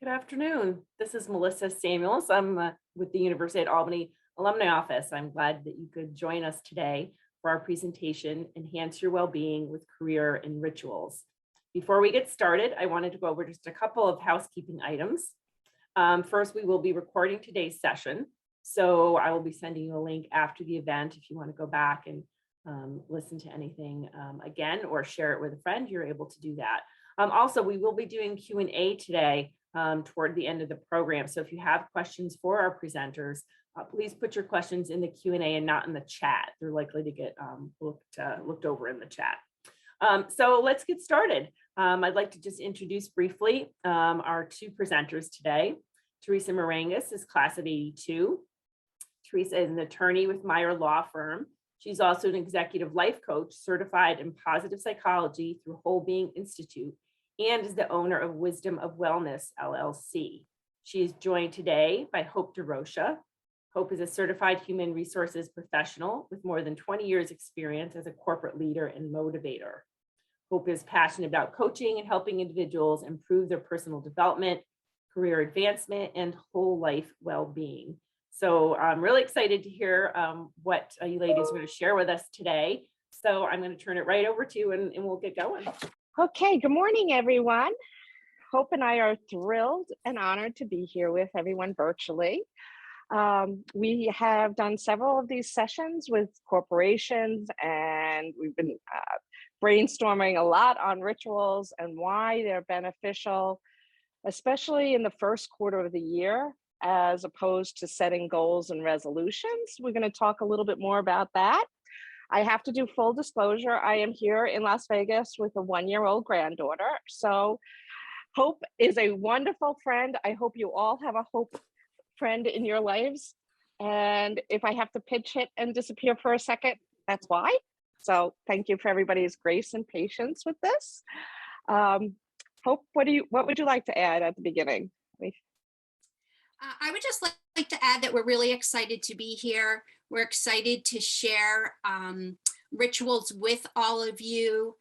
Good afternoon. This is Melissa Samuels. I'm with the University at Albany Alumni Office. I'm glad that you could join us today for our presentation, Enhance Your Wellbeing with Career and Rituals. Before we get started, I wanted to go over just a couple of housekeeping items. First, we will be recording today's session. So I will be sending you a link after the event if you want to go back and listen to anything again or share it with a friend, you're able to do that. Also, we will be doing Q&A today toward the end of the program. So if you have questions for our presenters, please put your questions in the Q&A and not in the chat. They're likely to get looked over in the chat. So let's get started. I'd like to just introduce briefly our two presenters today. Theresa Marangas is class of '82. Theresa is an attorney with Meyer Law Firm. She's also an executive life coach certified in positive psychology through Wellbeing Institute and is the owner of Wisdom of Wellness, LLC. She is joined today by Hope DeRocha. Hope is a certified human resources professional with more than 20 years experience as a corporate leader and motivator. Hope is passionate about coaching and helping individuals improve their personal development, career advancement, and whole life well-being. So I'm really excited to hear what you ladies are going to share with us today. So I'm going to turn it right over to you and we'll get going. Okay, good morning, everyone. Hope and I are thrilled and honored to be here with everyone virtually. We have done several of these sessions with corporations, and we've been brainstorming a lot on rituals and why they're beneficial, especially in the first quarter of the year, as opposed to setting goals and resolutions. We're going to talk a little bit more about that. I have to do full disclosure. I am here in Las Vegas with a 1-year-old granddaughter. So Hope is a wonderful friend. I hope you all have a Hope friend in your lives. And if I have to pinch hit and disappear for a second, that's why. So thank you for everybody's grace and patience with this. Hope, what would you like to add at the beginning? I would just like to add that we're really excited to be here. We're excited to share rituals with all of you.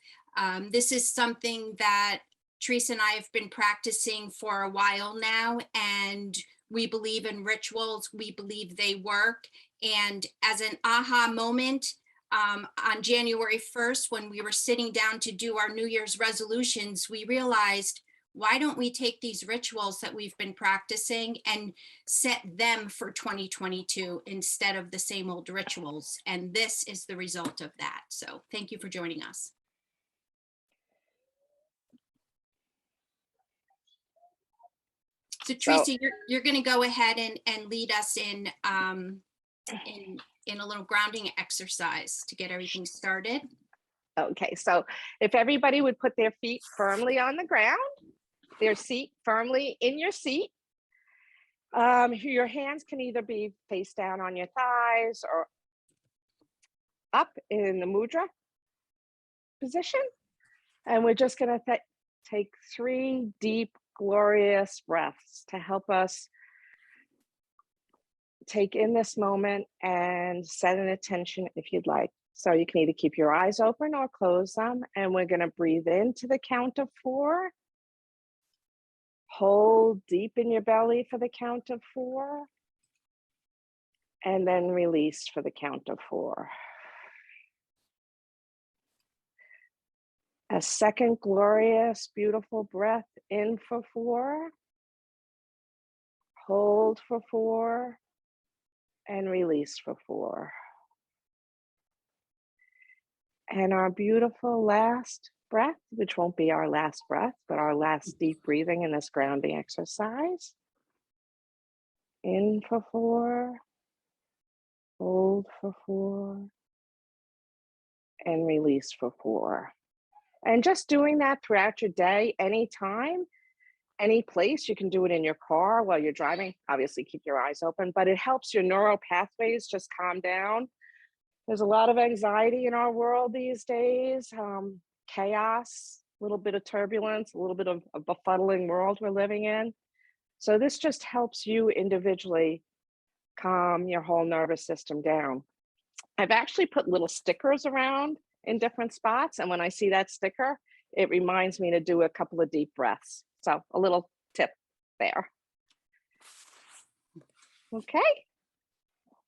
This is something that Theresa and I have been practicing for a while now, and we believe in rituals. We believe they work. And as an aha moment, on January 1st, when we were sitting down to do our New Year's resolutions, we realized, why don't we take these rituals that we've been practicing and set them for 2022 instead of the same old rituals? And this is the result of that. So thank you for joining us. So Theresa, you're going to go ahead and lead us in a little grounding exercise to get everything started. Okay, so if everybody would put their feet firmly on the ground, their seat firmly in your seat. Your hands can either be face down on your thighs or up in the mudra position. And we're just going to take 3 deep, glorious breaths to help us take in this moment and set an intention if you'd like. So you can either keep your eyes open or close them. And we're going to breathe into the count of 4. Hold deep in your belly for the count of 4. And then release for the count of 4. A second glorious, beautiful breath in for 4. Hold for 4. And release for 4. And our beautiful last breath, which won't be our last breath, but our last deep breathing in this grounding exercise. In for 4, hold for 4, and release for 4. And just doing that throughout your day, anytime, any place. You can do it in your car while you're driving. Obviously, keep your eyes open, but it helps your neural pathways just calm down. There's a lot of anxiety in our world these days, chaos, a little bit of turbulence, a little bit of a befuddling world we're living in. So this just helps you individually calm your whole nervous system down. I've actually put little stickers around in different spots, and when I see that sticker, it reminds me to do a couple of deep breaths. So a little tip there. Okay.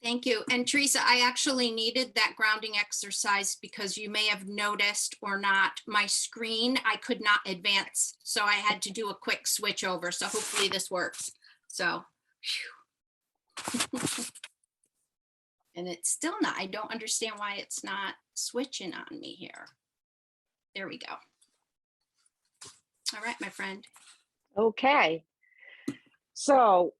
Thank you. And Theresa, I actually needed that grounding exercise because you may have noticed or not, my screen, I could not advance. So I had to do a quick switch over. So hopefully this works. So, and it's still not, I don't understand why it's not switching on me here. There we go. All right, my friend. Okay. So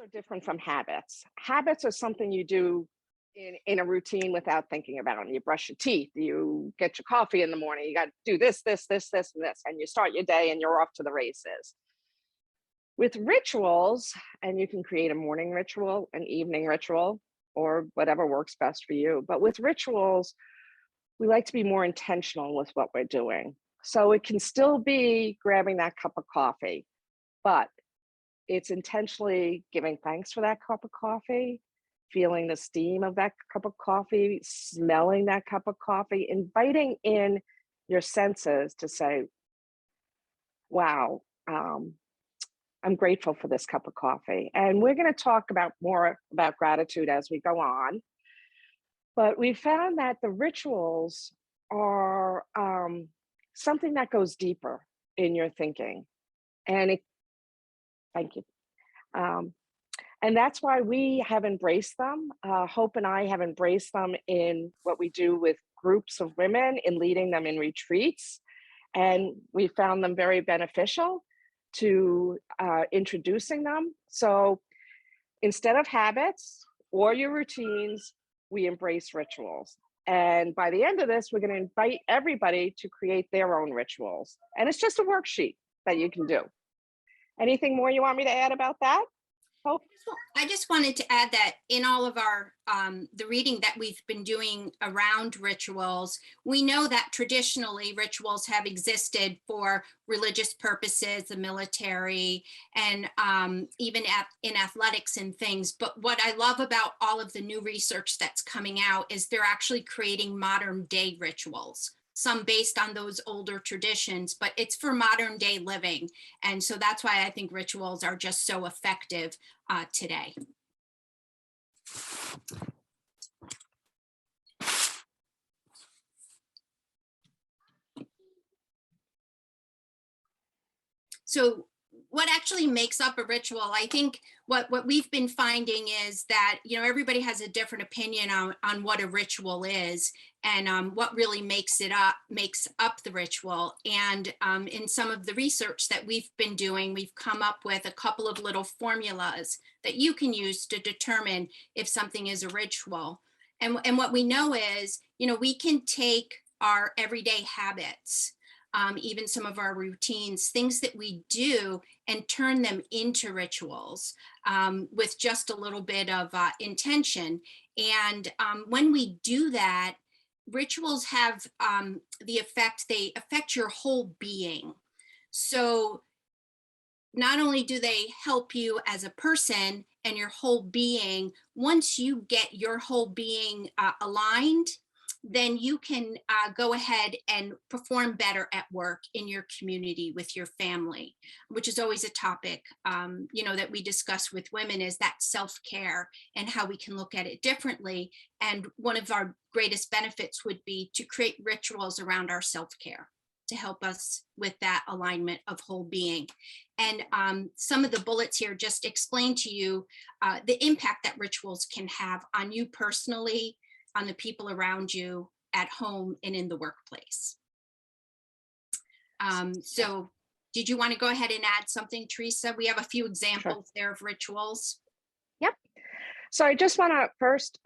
are different from habits. Habits are something you do in a routine without thinking about it. You brush your teeth, you get your coffee in the morning, you got to do this, and this, and you start your day and you're off to the races. With rituals, and you can create a morning ritual, an evening ritual, or whatever works best for you. But with rituals, we like to be more intentional with what we're doing. So it can still be grabbing that cup of coffee, but it's intentionally giving thanks for that cup of coffee, feeling the steam of that cup of coffee, smelling that cup of coffee, inviting in your senses to say, wow, I'm grateful for this cup of coffee. And we're going to talk more about gratitude as we go on. But we found that the rituals are something that goes deeper in your thinking. And thank you. And that's why we have embraced them. Hope and I have embraced them in what we do with groups of women in leading them in retreats. And we found them very beneficial to introducing them. So instead of habits or your routines, we embrace rituals. And by the end of this, we're going to invite everybody to create their own rituals. And it's just a worksheet that you can do. Anything more you want me to add about that? Hope? I just wanted to add that in all of our, the reading that we've been doing around rituals, we know that traditionally rituals have existed for religious purposes, the military, and even in athletics and things. But what I love about all of the new research that's coming out is they're actually creating modern day rituals, some based on those older traditions, but it's for modern day living. And so that's why I think rituals are just so effective today. So what actually makes up a ritual? I think what we've been finding is that, you know, everybody has a different opinion on what a ritual is and what really makes up the ritual. And in some of the research that we've been doing, we've come up with a couple of little formulas that you can use to determine if something is a ritual. And what we know is, you know, we can take our everyday habits, even some of our routines, things that we do, and turn them into rituals with just a little bit of intention. And when we do that, rituals have the effect, they affect your whole being. So not only do they help you as a person and your whole being, once you get your whole being aligned, then you can go ahead and perform better at work, in your community, with your family, which is always a topic, you know, that we discuss with women, is that self-care and how we can look at it differently. And one of our greatest benefits would be to create rituals around our self-care to help us with that alignment of whole being. And some of the bullets here just explain to you the impact that rituals can have on you personally, on the people around you, at home, and in the workplace. So did you want to go ahead and add something, Theresa? We have a few examples there of rituals. Yep. So I just want to first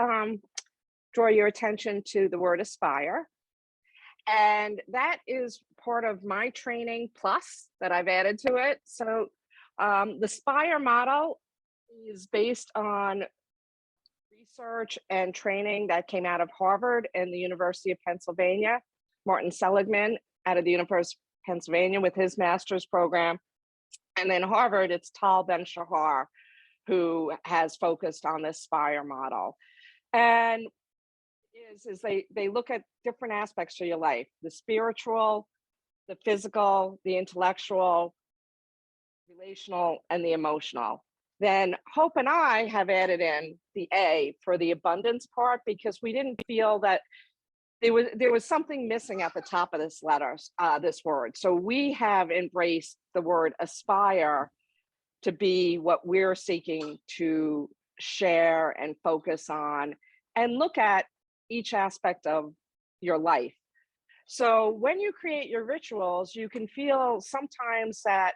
draw your attention to the word aspire. And that is part of my training plus that I've added to it. So the SPIRE model is based on research and training that came out of Harvard and the University of Pennsylvania. Martin Seligman out of the University of Pennsylvania with his master's program. And then Harvard, it's Tal Ben-Shahar, who has focused on this SPIRE model. And they look at different aspects of your life: the spiritual, the physical, the intellectual, relational, and the emotional. Then Hope and I have added in the A for the abundance part because we didn't feel that there was something missing at the top of this letter, this word. So we have embraced the word aspire to be what we're seeking to share and focus on and look at each aspect of your life. So when you create your rituals, you can feel sometimes that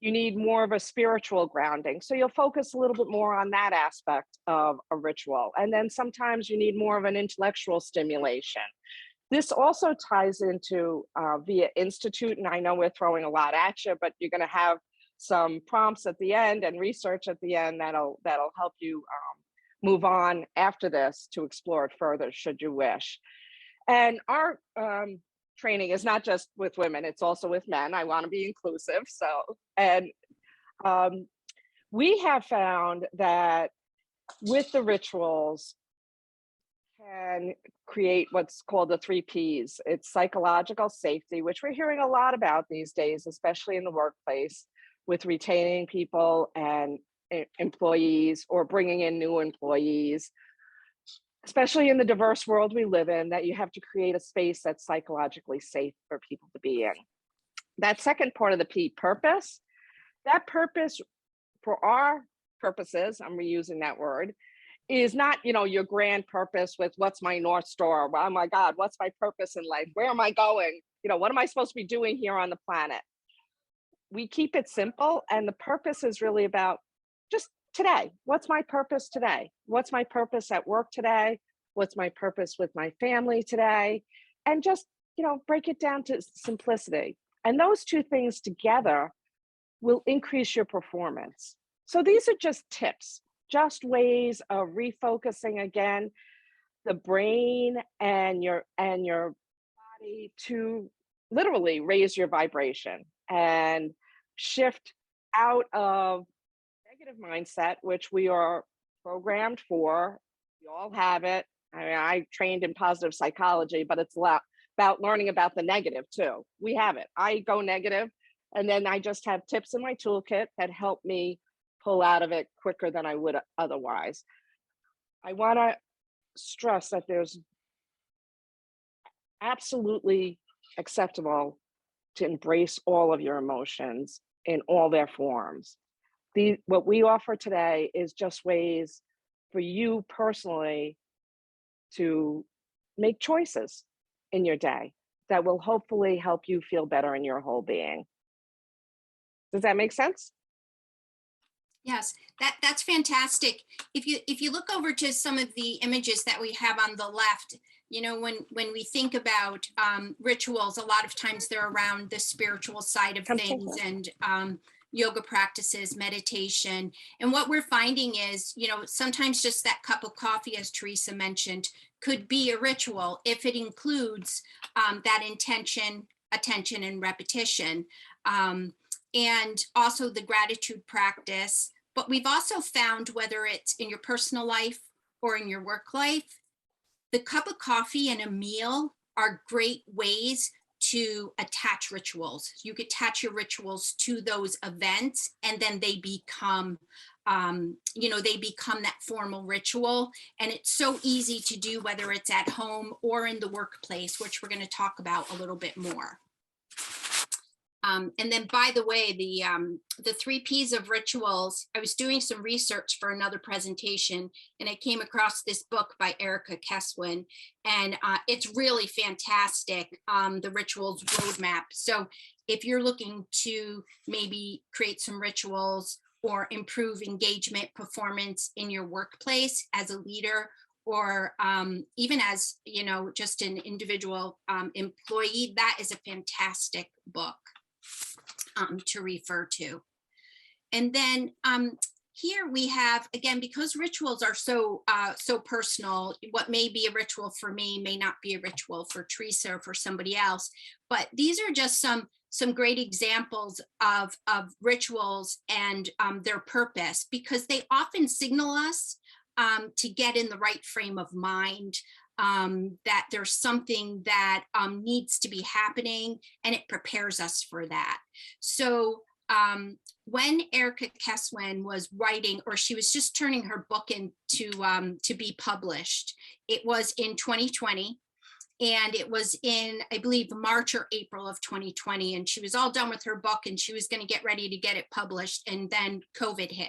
you need more of a spiritual grounding. So you'll focus a little bit more on that aspect of a ritual. And then sometimes you need more of an intellectual stimulation. This also ties into via Institute, and I know we're throwing a lot at you, but you're going to have some prompts at the end and research at the end that'll help you move on after this to explore it further, should you wish. And our training is not just with women, it's also with men. I want to be inclusive. So, and we have found that with the rituals can create what's called the 3 Ps. It's psychological safety, which we're hearing a lot about these days, especially in the workplace with retaining people and employees or bringing in new employees, especially in the diverse world we live in, that you have to create a space that's psychologically safe for people to be in. That second part of the P, purpose, that purpose for our purposes, I'm reusing that word, is not, your grand purpose with what's my North Star? Oh my God, what's my purpose in life? Where am I going? What am I supposed to be doing here on the planet? We keep it simple, and the purpose is really about just today. What's my purpose today? What's my purpose at work today? What's my purpose with my family today? And just, break it down to simplicity. And those two things together will increase your performance. So these are just tips, just ways of refocusing again the brain and your body to literally raise your vibration and shift out of negative mindset, which we are programmed for. We all have it. I mean, I trained in positive psychology, but it's about learning about the negative too. We have it. I go negative, and then I just have tips in my toolkit that help me pull out of it quicker than I would otherwise. I want to stress that there's absolutely acceptable to embrace all of your emotions in all their forms. What we offer today is just ways for you personally to make choices in your day that will hopefully help you feel better in your whole being. Does that make sense? Yes, that's fantastic. If you look over to some of the images that we have on the left, when we think about rituals, a lot of times they're around the spiritual side of things and yoga practices, meditation. And what we're finding is, sometimes just that cup of coffee, as Theresa mentioned, could be a ritual if it includes that intention, attention, and repetition. And also the gratitude practice. But we've also found, whether it's in your personal life or in your work life, the cup of coffee and a meal are great ways to attach rituals. You could attach your rituals to those events, and then they become, that formal ritual. And it's so easy to do, whether it's at home or in the workplace, which we're going to talk about a little bit more. And then, by the way, the 3 Ps of rituals, I was doing some research for another presentation, and I came across this book by Erica Keswin, and it's really fantastic, the Rituals Roadmap. So if you're looking to maybe create some rituals or improve engagement performance in your workplace as a leader, or even as, just an individual employee, that is a fantastic book to refer to. And then here we have, again, because rituals are so personal, what may be a ritual for me may not be a ritual for Theresa or for somebody else, but these are just some great examples of rituals and their purpose, because they often signal us to get in the right frame of mind, that there's something that needs to be happening, and it prepares us for that. So when Erica Keswin was writing, or she was just turning her book in to be published, it was in 2020. And it was in, I believe, March or April of 2020. And she was all done with her book and she was going to get ready to get it published. And then COVID hit.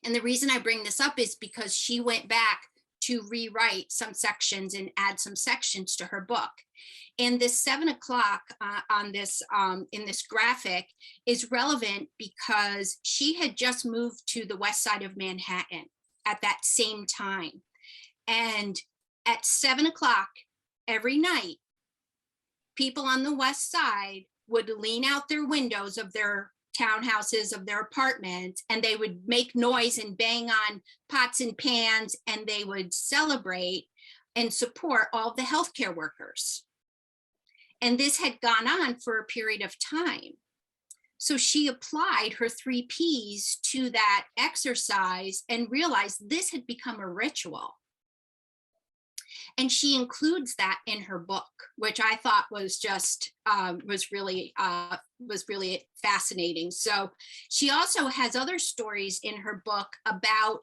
And the reason I bring this up is because she went back to rewrite some sections and add some sections to her book. And this 7 o'clock on this in this graphic is relevant because she had just moved to the west side of Manhattan at that same time. And at 7 o'clock every night, people on the west side would lean out their windows of their townhouses, of their apartments, and they would make noise and bang on pots and pans, and they would celebrate and support all the healthcare workers. And this had gone on for a period of time. So she applied her 3 Ps to that exercise and realized this had become a ritual. And she includes that in her book, which I thought was just was really fascinating. So she also has other stories in her book about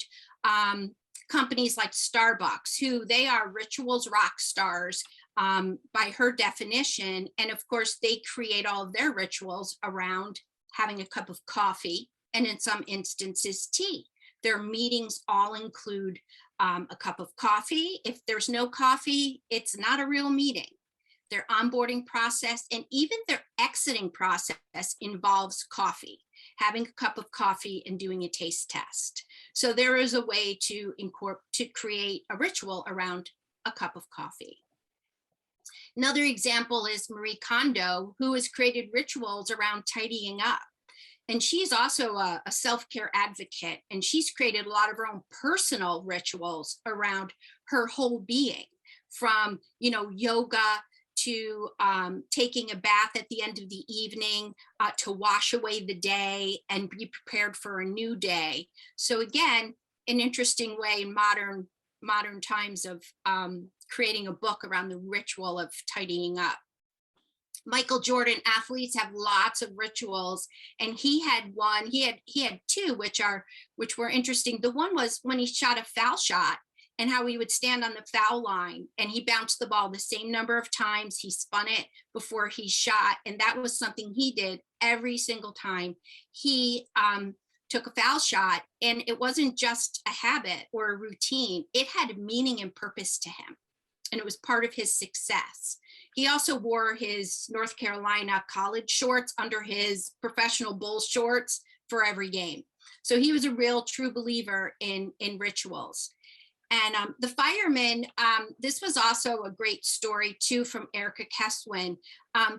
companies like Starbucks, who they are rituals rock stars by her definition. And of course, they create all of their rituals around having a cup of coffee, and in some instances, tea. Their meetings all include a cup of coffee. If there's no coffee, it's not a real meeting. Their onboarding process and even their exiting process involves coffee, having a cup of coffee and doing a taste test. So there is a way to create a ritual around a cup of coffee. Another example is Marie Kondo, who has created rituals around tidying up. And she's also a self-care advocate, and she's created a lot of her own personal rituals around her whole being, from, you know, yoga to taking a bath at the end of the evening to wash away the day and be prepared for a new day. So again, an interesting way in modern times of creating a book around the ritual of tidying up. Michael Jordan, athletes have lots of rituals, and he had one. He had 2, which were interesting. The one was when he shot a foul shot, and how he would stand on the foul line, and he bounced the ball the same number of times. He spun it before he shot, and that was something he did every single time he took a foul shot. And it wasn't just a habit or a routine; it had meaning and purpose to him, and it was part of his success. He also wore his North Carolina college shorts under his professional Bulls shorts for every game. So he was a real true believer in rituals. And the firemen, this was also a great story too from Erica Keswin,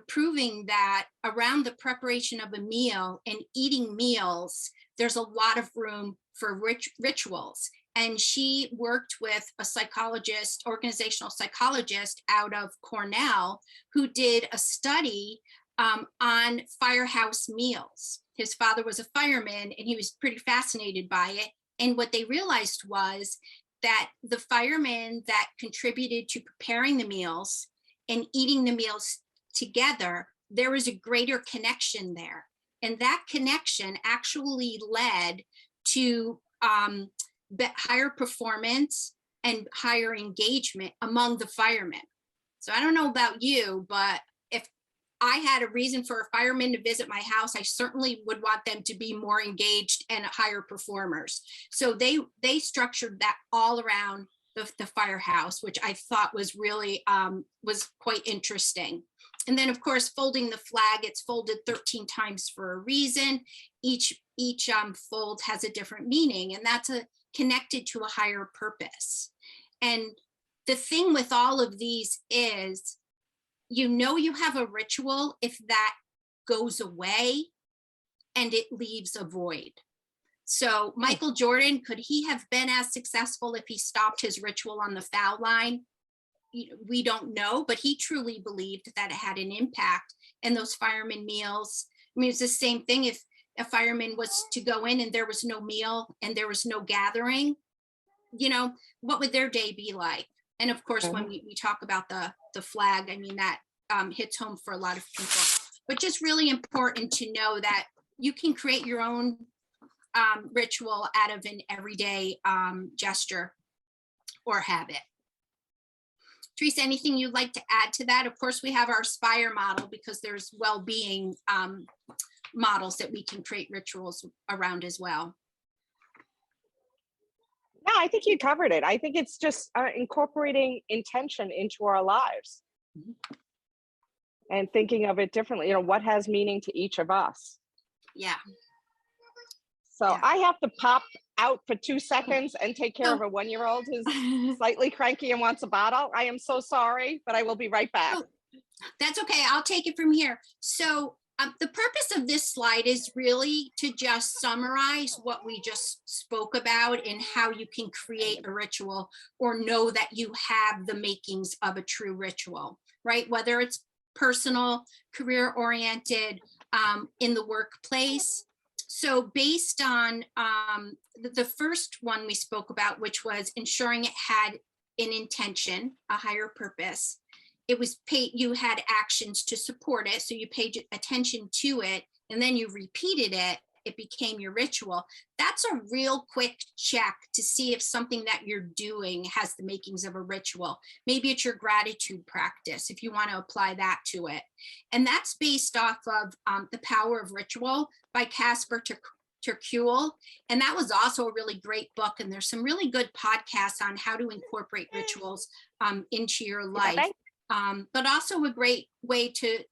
proving that around the preparation of a meal and eating meals, there's a lot of room for rituals. And she worked with a psychologist, organizational psychologist out of Cornell, who did a study on firehouse meals. His father was a fireman, and he was pretty fascinated by it. And what they realized was that the firemen that contributed to preparing the meals and eating the meals together, there was a greater connection there. And that connection actually led to higher performance and higher engagement among the firemen. So I don't know about you, but if I had a reason for a fireman to visit my house, I certainly would want them to be more engaged and higher performers. So they structured that all around the firehouse, which I thought was really was quite interesting. And then, of course, folding the flag, it's folded 13 times for a reason. Each fold has a different meaning, and that's connected to a higher purpose. And the thing with all of these is, you know, you have a ritual if that goes away and it leaves a void. So Michael Jordan, could he have been as successful if he stopped his ritual on the foul line? We don't know, but he truly believed that it had an impact. And those fireman meals, I mean, it's the same thing. If a fireman was to go in and there was no meal and there was no gathering, you know, what would their day be like? And of course, when we talk about the flag, I mean, that hits home for a lot of people. but just really important to know that you can create your own ritual out of an everyday gesture or habit. Theresa, anything you'd like to add to that? Of course, we have our SPIRE model because there's well-being models that we can create rituals around as well. No, I think you covered it. I think it's just incorporating intention into our lives and thinking of it differently. You know, what has meaning to each of us? Yeah. So Yeah. I have to pop out for 2 seconds and take care of a 1-year-old who's slightly cranky and wants a bottle. I am so sorry, but I will be right back. Oh, that's okay. I'll take it from here. So the purpose of this slide is really to just summarize what we just spoke about and how you can create a ritual or know that you have the makings of a true ritual, right? Whether it's personal, career-oriented, in the workplace. So based on the first one we spoke about, which was ensuring it had an intention, a higher purpose, it was you had actions to support it. So you paid attention to it and then you repeated it, it became your ritual. That's a real quick check to see if something that you're doing has the makings of a ritual. Maybe it's your gratitude practice, if you want to apply that to it. And that's based off of The Power of Ritual by Casper ter Kuile. And that was also a really great book. And there's some really good podcasts on how to incorporate rituals into your life. But also a great way to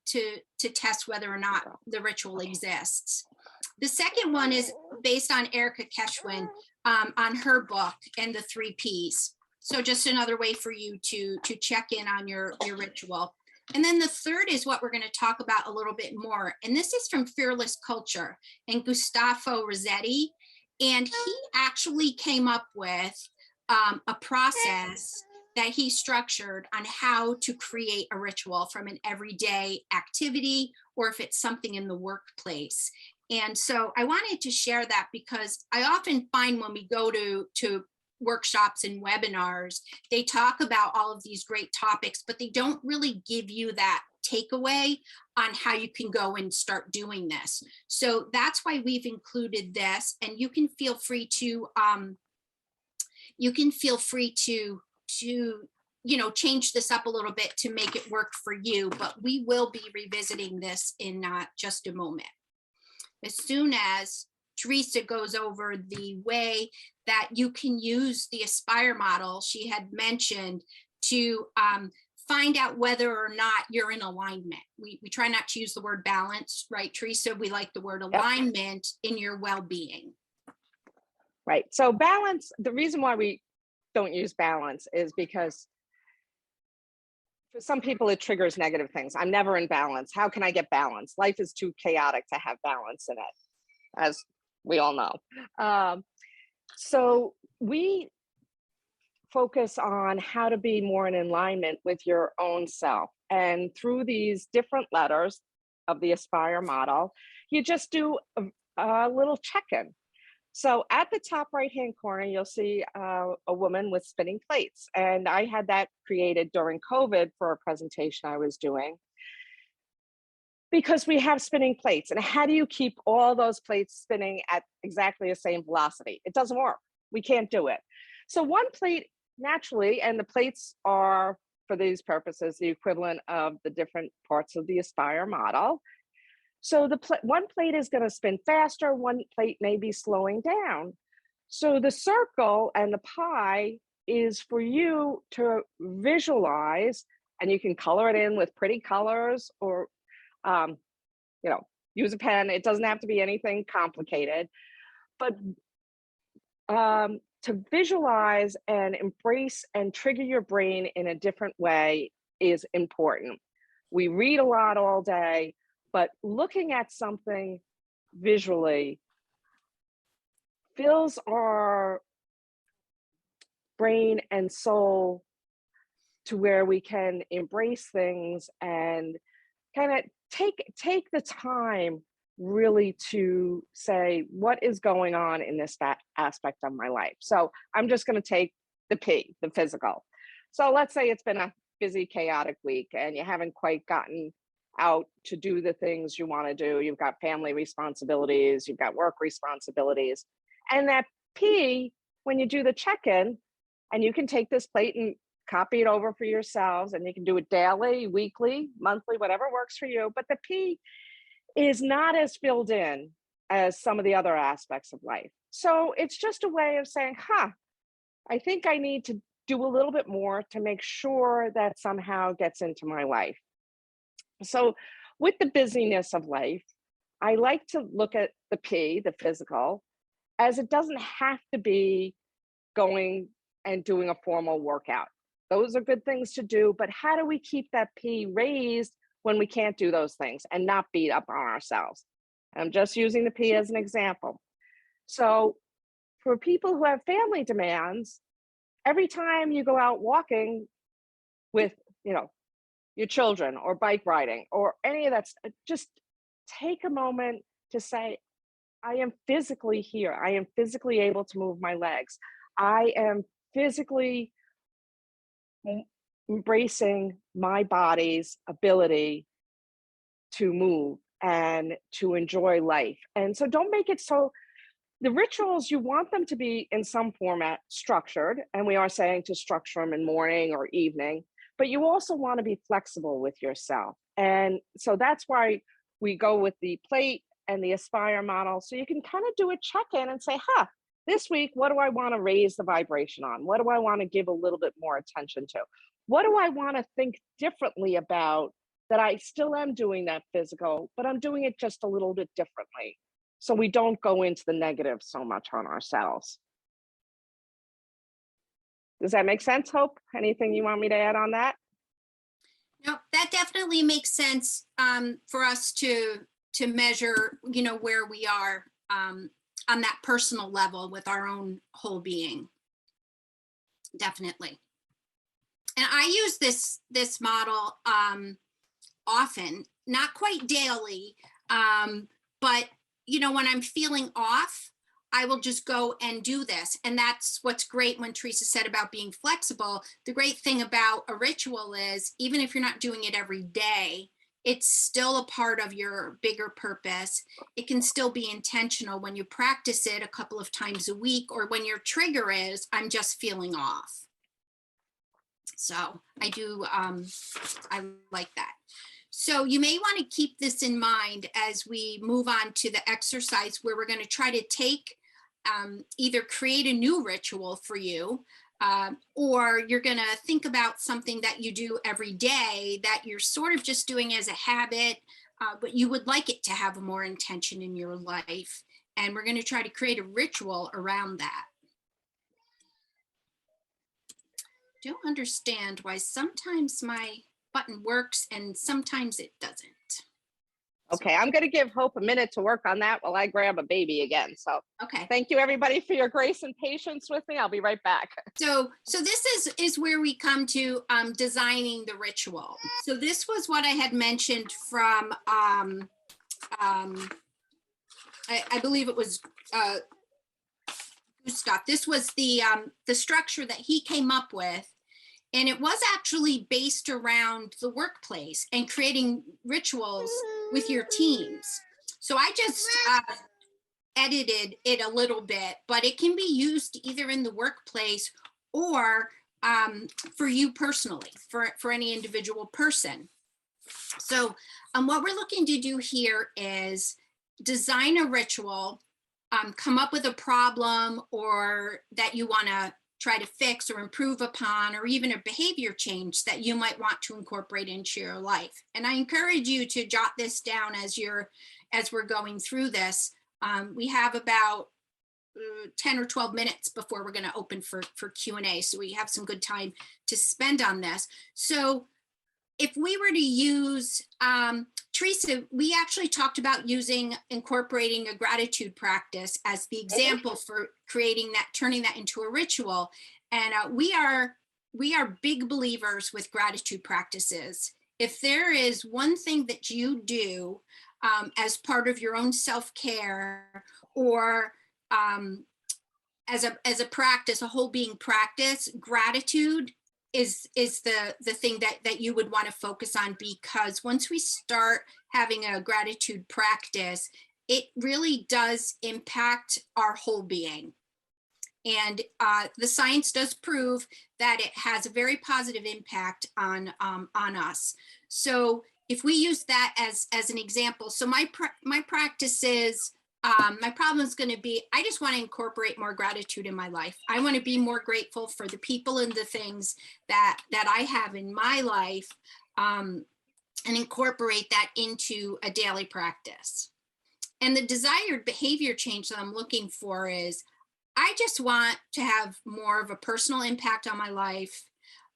test whether or not the ritual exists. The second one is based on Erica Keshwin on her book and the 3 Ps. So just another way for you to check in on your ritual. And then the third is what we're going to talk about a little bit more. And this is from Fearless Culture and Gustavo Rossetti. And he actually came up with a process that he structured on how to create a ritual from an everyday activity, or if it's something in the workplace. And so I wanted to share that because I often find when we go to workshops and webinars, they talk about all of these great topics, but they don't really give you that takeaway on how you can go and start doing this. So that's why we've included this, and you can feel free to change this up a little bit to make it work for you, but we will be revisiting this in just a moment. As soon as Theresa goes over the way that you can use the Aspire model she had mentioned to find out whether or not you're in alignment. We try not to use the word balance, right, Theresa? We like the word alignment in your well-being. Right. So balance, the reason why we don't use balance is because for some people it triggers negative things. I'm never in balance. How can I get balance? Life is too chaotic to have balance in it, as we all know. So we focus on how to be more in alignment with your own self. And through these different letters of the Aspire model, you just do a little check-in. So at the top right-hand corner, you'll see a woman with spinning plates. And I had that created during COVID for a presentation I was doing, because we have spinning plates. And how do you keep all those plates spinning at exactly the same velocity? It doesn't work. We can't do it. So one plate naturally, and the plates are, for these purposes, the equivalent of the different parts of the Aspire model. So one plate is going to spin faster, one plate may be slowing down. So the circle and the pie is for you to visualize, and you can color it in with pretty colors, or use a pen. It doesn't have to be anything complicated, but to visualize and embrace and trigger your brain in a different way is important. We read a lot all day, but looking at something visually fills our brain and soul to where we can embrace things and kind of take the time really to say, what is going on in this aspect of my life? So I'm just going to take the P, the physical. So let's say it's been a busy, chaotic week and you haven't quite gotten out to do the things you want to do. You've got family responsibilities, you've got work responsibilities. And that P, when you do the check-in, and you can take this plate and copy it over for yourselves, and you can do it daily, weekly, monthly, whatever works for you. But the P is not as filled in as some of the other aspects of life. So it's just a way of saying, I think I need to do a little bit more to make sure that somehow gets into my life. So with the busyness of life, I like to look at the P, the physical, as it doesn't have to be going and doing a formal workout. Those are good things to do, but how do we keep that P raised when we can't do those things and not beat up on ourselves? I'm just using the P as an example. So for people who have family demands, every time you go out walking with, your children or bike riding or any of that, just take a moment to say, I am physically here. I am physically able to move my legs. I am physically embracing my body's ability to move and to enjoy life. And so don't make it so, the rituals, you want them to be in some format structured, and we are saying to structure them in morning or evening, but you also want to be flexible with yourself. And so that's why we go with the plate and the Aspire model. So you can kind of do a check-in and say, this week, what do I want to raise the vibration on? What do I want to give a little bit more attention to? What do I want to think differently about, that I still am doing that physical, but I'm doing it just a little bit differently, so we don't go into the negative so much on ourselves. Does that make sense, Hope? Anything you want me to add on that? No, that definitely makes sense for us to measure, where we are on that personal level with our own whole being. Definitely. And I use this model often, not quite daily, but when I'm feeling off, I will just go and do this. And that's what's great when Theresa said about being flexible. The great thing about a ritual is, even if you're not doing it every day, it's still a part of your bigger purpose. It can still be intentional when you practice it a couple of times a week, or when your trigger is, I'm just feeling off. So I do, I like that. So you may want to keep this in mind as we move on to the exercise, where we're going to try to take, either create a new ritual for you, or you're going to think about something that you do every day that you're sort of just doing as a habit, but you would like it to have more intention in your life. And we're going to try to create a ritual around that. Don't understand why sometimes my button works and sometimes it doesn't. Okay, I'm going to give Hope a minute to work on that while I grab a baby again. So okay, thank you everybody for your grace and patience with me. I'll be right back. So this is where we come to designing the ritual. So this was what I had mentioned from I believe it was Gustav. This was the structure that he came up with. And it was actually based around the workplace and creating rituals with your teams. So I just edited it a little bit, but it can be used either in the workplace or for you personally, for any individual person. So what we're looking to do here is design a ritual, come up with a problem or that you want to try to fix or improve upon, or even a behavior change that you might want to incorporate into your life. And I encourage you to jot this down as we're going through this. We have about 10 or 12 minutes before we're going to open for Q&A. So we have some good time to spend on this. So if we were to use, Theresa, we actually talked about incorporating a gratitude practice as the example for creating that, turning that into a ritual. And we are big believers with gratitude practices. If there is one thing that you do as part of your own self-care, or as a practice, a whole being practice, gratitude is the thing that you would want to focus on, because once we start having a gratitude practice, it really does impact our whole being. And the science does prove that it has a very positive impact on us. So if we use that as an example, so my practice is, my problem is going to be, I just want to incorporate more gratitude in my life. I want to be more grateful for the people and the things that I have in my life, and incorporate that into a daily practice. And the desired behavior change that I'm looking for is, I just want to have more of a personal impact on my life.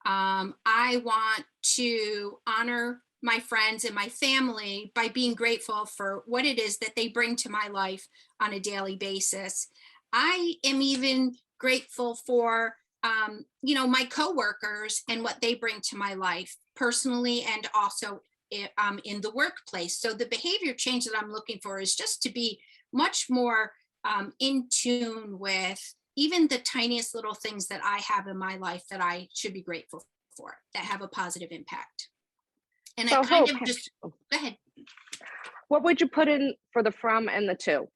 I want to honor my friends and my family by being grateful for what it is that they bring to my life on a daily basis. I am even grateful for, my coworkers and what they bring to my life personally, and also in the workplace. So the behavior change that I'm looking for is just to be much more in tune with even the tiniest little things that I have in my life that I should be grateful for, that have a positive impact. And so I kind of just, go ahead. What would you put in for the from and the to,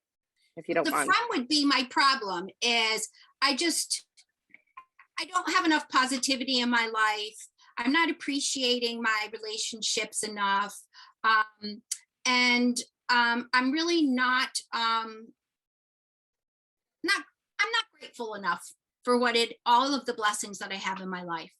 if you don't mind? The from would be, my problem is I don't have enough positivity in my life. I'm not appreciating my relationships enough. And I'm really I'm not grateful enough for all of the blessings that I have in my life.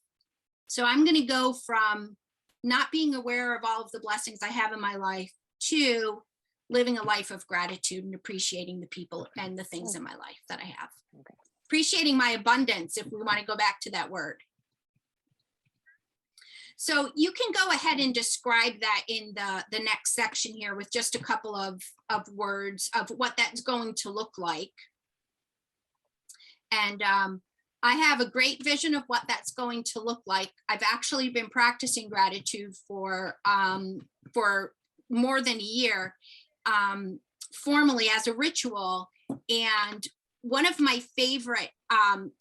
So I'm going to go from not being aware of all of the blessings I have in my life to living a life of gratitude and appreciating the people and the things in my life that I have. Okay. Appreciating my abundance, if we want to go back to that word. So you can go ahead and describe that in the next section here with just a couple of words of what that's going to look like. And I have a great vision of what that's going to look like. I've actually been practicing gratitude for more than a year, formally as a ritual. And one of my favorite,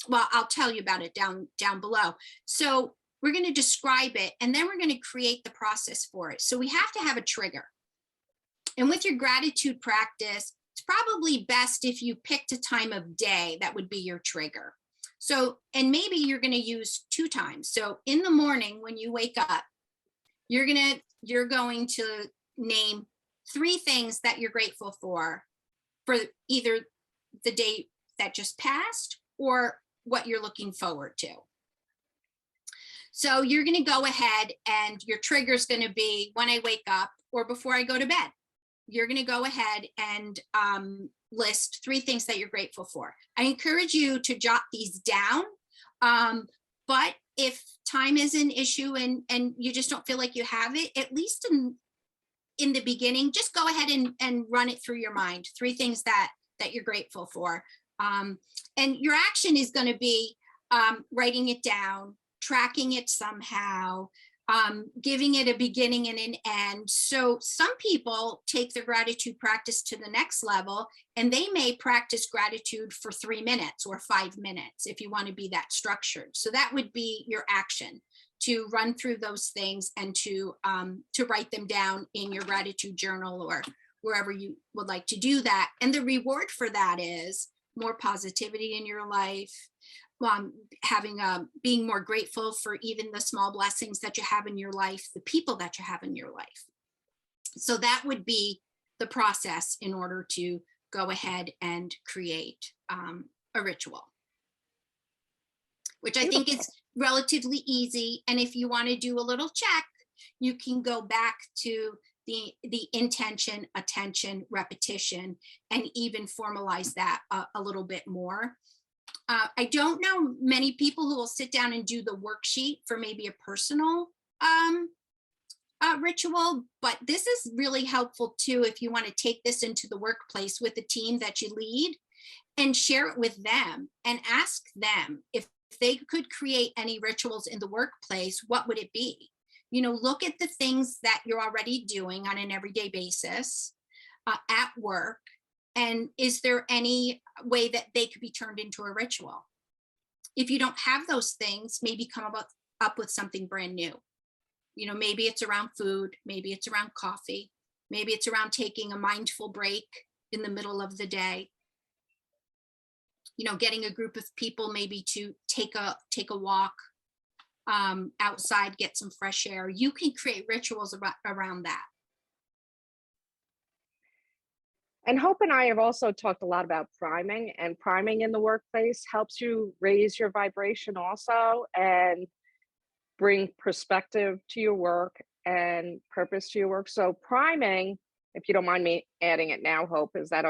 well, I'll tell you about it down below. So we're going to describe it, and then we're going to create the process for it. So we have to have a trigger. And with your gratitude practice, it's probably best if you picked a time of day that would be your trigger. So, and maybe you're going to use 2 times. So in the morning when you wake up, you're going to name 3 things that you're grateful for either the day that just passed or what you're looking forward to. So you're going to go ahead, and your trigger is going to be when I wake up or before I go to bed. You're going to go ahead and list 3 things that you're grateful for. I encourage you to jot these down. But if time is an issue and you just don't feel like you have it, at least in the beginning, just go ahead and run it through your mind. 3 things that you're grateful for. And your action is going to be writing it down, tracking it somehow, giving it a beginning and an end. So some people take their gratitude practice to the next level, and they may practice gratitude for 3 minutes or 5 minutes if you want to be that structured. So that would be your action, to run through those things and to write them down in your gratitude journal or wherever you would like to do that. And the reward for that is more positivity in your life, being more grateful for even the small blessings that you have in your life, the people that you have in your life. So that would be the process in order to go ahead and create a ritual, which I think is relatively easy. And if you want to do a little check, you can go back to the intention, attention, repetition, and even formalize that a little bit more. I don't know many people who will sit down and do the worksheet for maybe a personal ritual, but this is really helpful too if you want to take this into the workplace with the team that you lead and share it with them and ask them if they could create any rituals in the workplace, what would it be? Look at the things that you're already doing on an everyday basis at work. And is there any way that they could be turned into a ritual? If you don't have those things, maybe come up up with something brand new. Maybe it's around food, maybe it's around coffee, maybe it's around taking a mindful break in the middle of the day. Getting a group of people maybe to take a walk outside, get some fresh air. You can create rituals around that. And Hope and I have also talked a lot about priming, and priming in the workplace helps you raise your vibration also and bring perspective to your work and purpose to your work. So priming, if you don't mind me adding it now, Hope, is that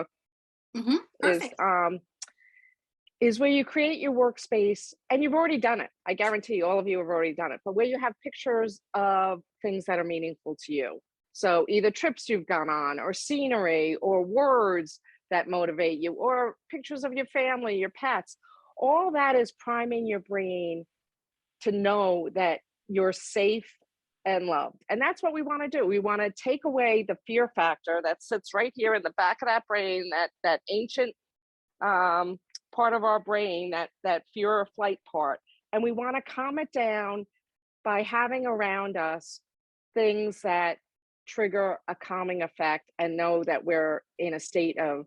Perfect. Is where you create your workspace, and you've already done it. I guarantee you, all of you have already done it, but where you have pictures of things that are meaningful to you. So either trips you've gone on, or scenery, or words that motivate you, or pictures of your family, your pets. All that is priming your brain to know that you're safe and loved. And that's what we want to do. We want to take away the fear factor that sits right here in the back of that brain, that ancient part of our brain, that fear or flight part. And we want to calm it down by having around us things that trigger a calming effect, and know that we're in a state of,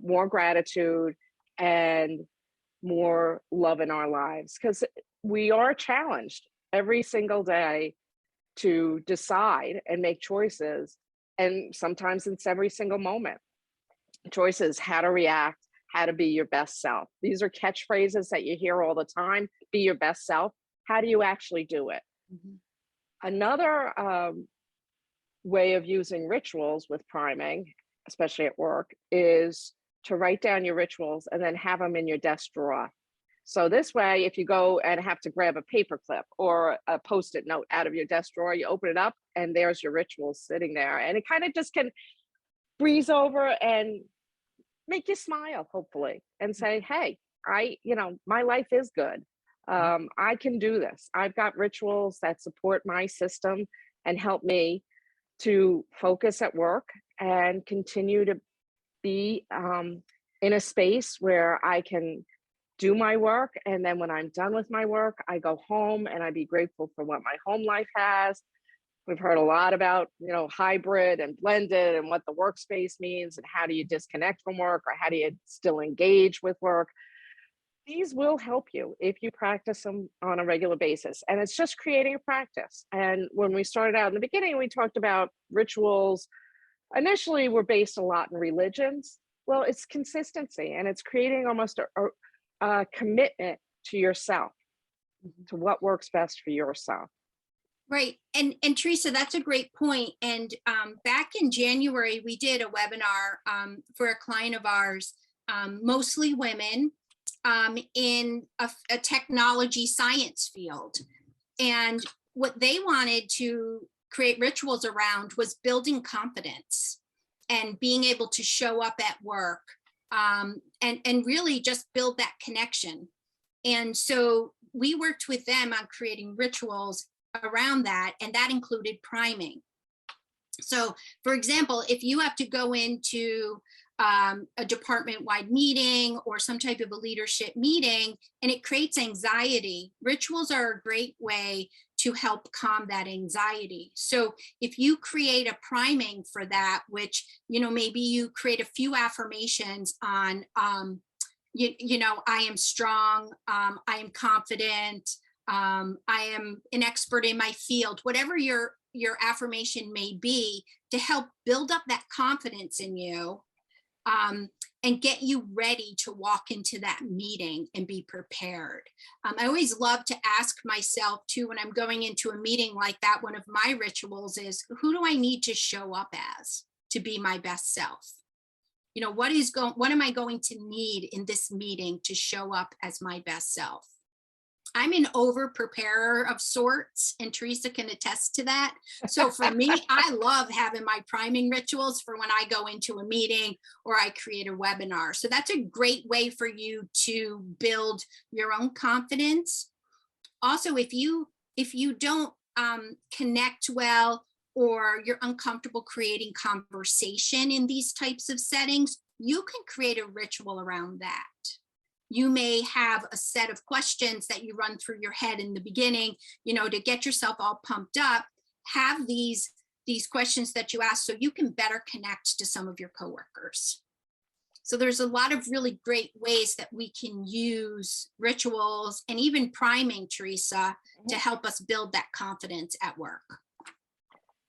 more gratitude and more love in our lives. Because we are challenged every single day to decide and make choices. And sometimes it's every single moment. Choices, how to react, how to be your best self. These are catchphrases that you hear all the time. Be your best self. How do you actually do it? Mm-hmm. Another way of using rituals with priming, especially at work, is to write down your rituals and then have them in your desk drawer. So this way, if you go and have to grab a paper clip or a Post-it note out of your desk drawer, you open it up and there's your rituals sitting there. And it kind of just can breeze over and make you smile, hopefully, and say, hey, my life is good. I can do this. I've got rituals that support my system and help me to focus at work and continue to be in a space where I can do my work. And then when I'm done with my work, I go home and I be grateful for what my home life has. We've heard a lot about, hybrid and blended and what the workspace means and how do you disconnect from work, or how do you still engage with work. These will help you if you practice them on a regular basis. And it's just creating a practice. And when we started out in the beginning, we talked about rituals. Initially, were based a lot in religions. Well, it's consistency, and it's creating almost a commitment to yourself, to what works best for yourself. Right. And Theresa, that's a great point. And back in January, we did a webinar for a client of ours, mostly women, in a technology science field. And what they wanted to create rituals around was building confidence and being able to show up at work, and really just build that connection. And so we worked with them on creating rituals around that, and that included priming. So, for example, if you have to go into a department-wide meeting or some type of a leadership meeting and it creates anxiety, rituals are a great way to help calm that anxiety. So if you create a priming for that, which, maybe you create a few affirmations on, I am strong, I am confident, I am an expert in my field, whatever your affirmation may be, to help build up that confidence in you, and get you ready to walk into that meeting and be prepared. I always love to ask myself too, when I'm going into a meeting like that, one of my rituals is, who do I need to show up as to be my best self? What am I going to need in this meeting to show up as my best self? I'm an over preparer of sorts, and Theresa can attest to that. So for me, I love having my priming rituals for when I go into a meeting or I create a webinar. So that's a great way for you to build your own confidence. Also, if you don't connect well, or you're uncomfortable creating conversation in these types of settings, you can create a ritual around that. You may have a set of questions that you run through your head in the beginning, to get yourself all pumped up. Have these questions that you ask so you can better connect to some of your coworkers. So there's a lot of really great ways that we can use rituals and even priming, Theresa, to help us build that confidence at work.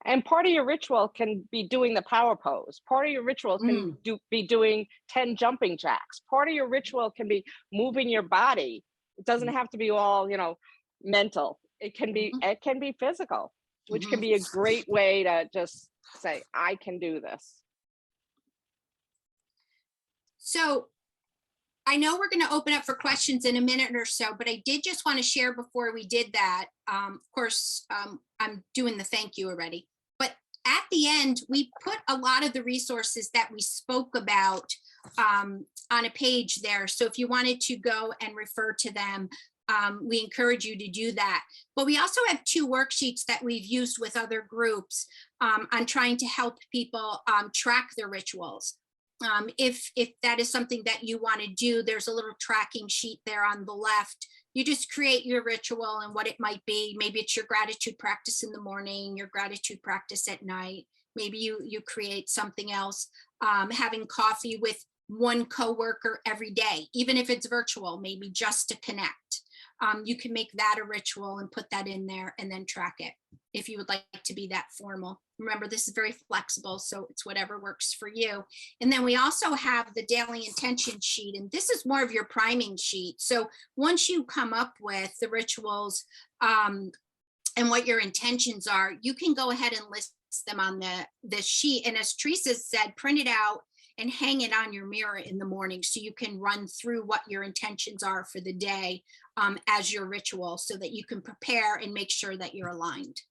And part of your ritual can be doing the power pose. Part of your ritual can be doing 10 jumping jacks. Part of your ritual can be moving your body. It doesn't have to be all, mental. It can be physical, which can be a great way to just say, I can do this. So I know we're going to open up for questions in a minute or so, but I did just want to share before we did that. Of course, I'm doing the thank you already, but at the end, we put a lot of the resources that we spoke about on a page there. So if you wanted to go and refer to them, we encourage you to do that. But we also have 2 worksheets that we've used with other groups on trying to help people track their rituals. If that is something that you want to do, there's a little tracking sheet there on the left. You just create your ritual and what it might be. Maybe it's your gratitude practice in the morning, your gratitude practice at night. Maybe you create something else, having coffee with one coworker every day, even if it's virtual, maybe just to connect. You can make that a ritual and put that in there and then track it if you would like to be that formal. Remember, this is very flexible, so it's whatever works for you. And then we also have the daily intention sheet, and this is more of your priming sheet. So once you come up with the rituals and what your intentions are, you can go ahead and list them on the sheet. And as Theresa said, print it out and hang it on your mirror in the morning so you can run through what your intentions are for the day as your ritual so that you can prepare and make sure that you're aligned.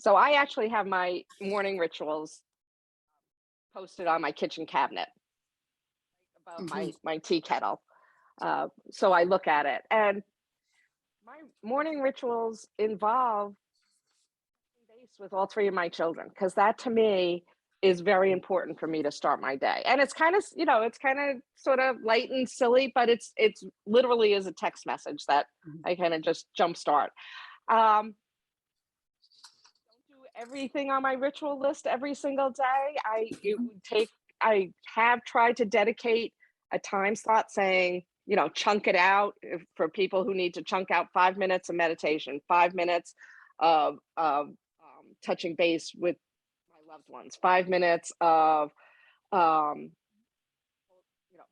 So I actually have my morning rituals posted on my kitchen cabinet above my tea kettle. So I look at it, and my morning rituals involve base with all 3 of my children, because that to me is very important for me to start my day. And it's kind of, sort of light and silly, but it's literally is a text message that I kind of just jumpstart. Don't do everything on my ritual list every single day. I have tried to dedicate a time slot saying, chunk it out for people who need to chunk out 5 minutes of meditation, 5 minutes of touching base with my loved ones, 5 minutes of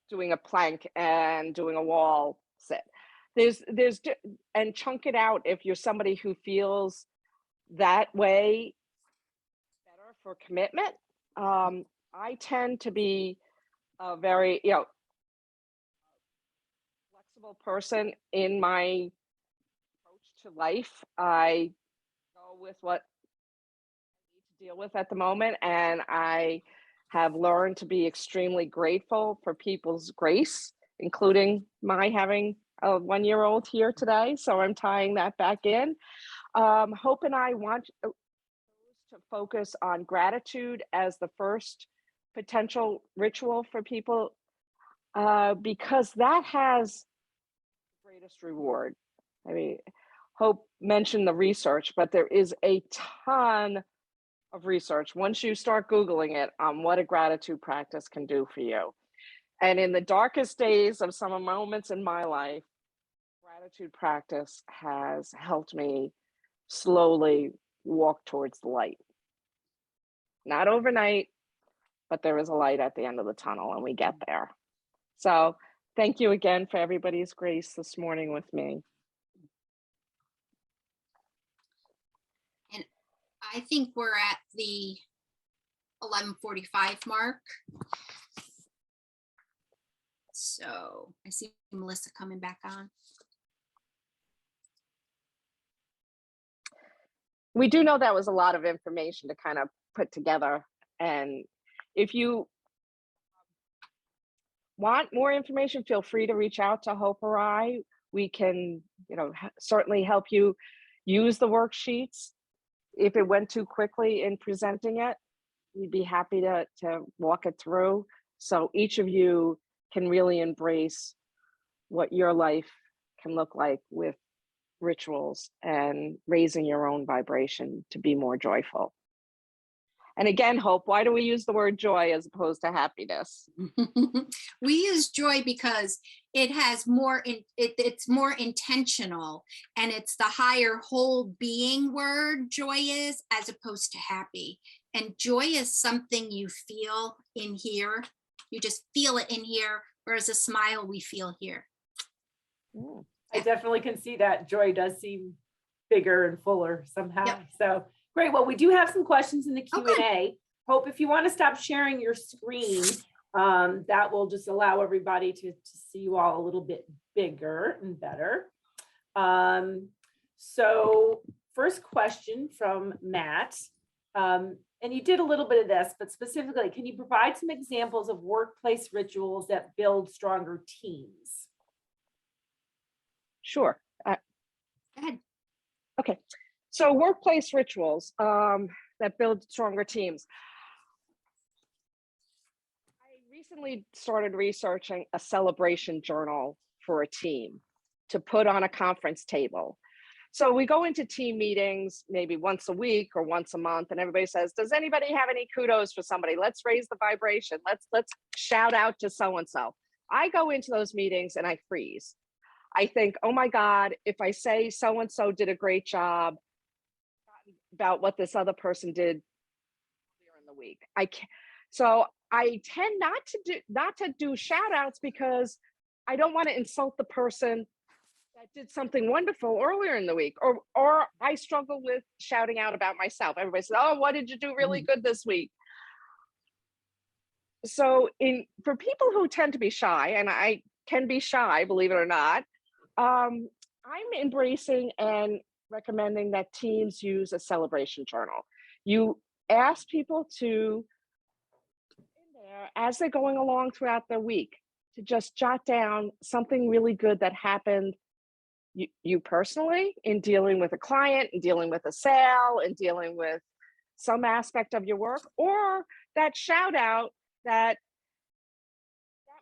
doing a plank and doing a wall sit. And chunk it out if you're somebody who feels that way better for commitment. I tend to be a very flexible person in my approach to life. I go with what I need to deal with at the moment, and I have learned to be extremely grateful for people's grace, including my having a 1-year-old here today. So I'm tying that back in. Hope and I want to focus on gratitude as the first potential ritual for people, because that has the greatest reward. I mean, Hope mentioned the research, but there is a ton of research once you start Googling it on what a gratitude practice can do for you. And in the darkest days of some moments in my life, gratitude practice has helped me slowly walk towards the light. Not overnight, but there is a light at the end of the tunnel, and we get there. So thank you again for everybody's grace this morning with me. And I think we're at the 11:45 mark. So I see Melissa coming back on. We do know that was a lot of information to kind of put together. And if you want more information, feel free to reach out to Hope or I. We can, certainly help you use the worksheets. If it went too quickly in presenting it, we'd be happy to walk it through. So each of you can really embrace what your life can look like with rituals and raising your own vibration to be more joyful. And again, Hope, why do we use the word joy as opposed to happiness? We use joy because it has more, it's more intentional, and it's the higher whole being word joy is, as opposed to happy. And joy is something you feel in here. You just feel it in here, whereas a smile we feel here. I definitely can see that joy does seem bigger and fuller somehow. Yep. So great. Well, we do have some questions in the Q&A. Okay. Hope if you want to stop sharing your screen, that will just allow everybody to see you all a little bit bigger and better. So first question from Matt. And you did a little bit of this, but specifically, can you provide some examples of workplace rituals that build stronger teams? Sure. Go ahead. Okay. So workplace rituals that build stronger teams. I recently started researching a celebration journal for a team to put on a conference table. So we go into team meetings maybe once a week or once a month, and everybody says, does anybody have any kudos for somebody? Let's raise the vibration. Let's shout out to so-and-so. I go into those meetings and I freeze. I think, oh my God, if I say so-and-so did a great job about what this other person did earlier in the week. So I tend not to do shout outs because I don't want to insult the person that did something wonderful earlier in the week, or I struggle with shouting out about myself. Everybody says, oh, what did you do really good this week? So for people who tend to be shy, and I can be shy, believe it or not, I'm embracing and recommending that teams use a celebration journal. You ask people to, in there, as they're going along throughout their week, to just jot down something really good that happened you personally in dealing with a client, in dealing with a sale, in dealing with some aspect of your work, or that shout out that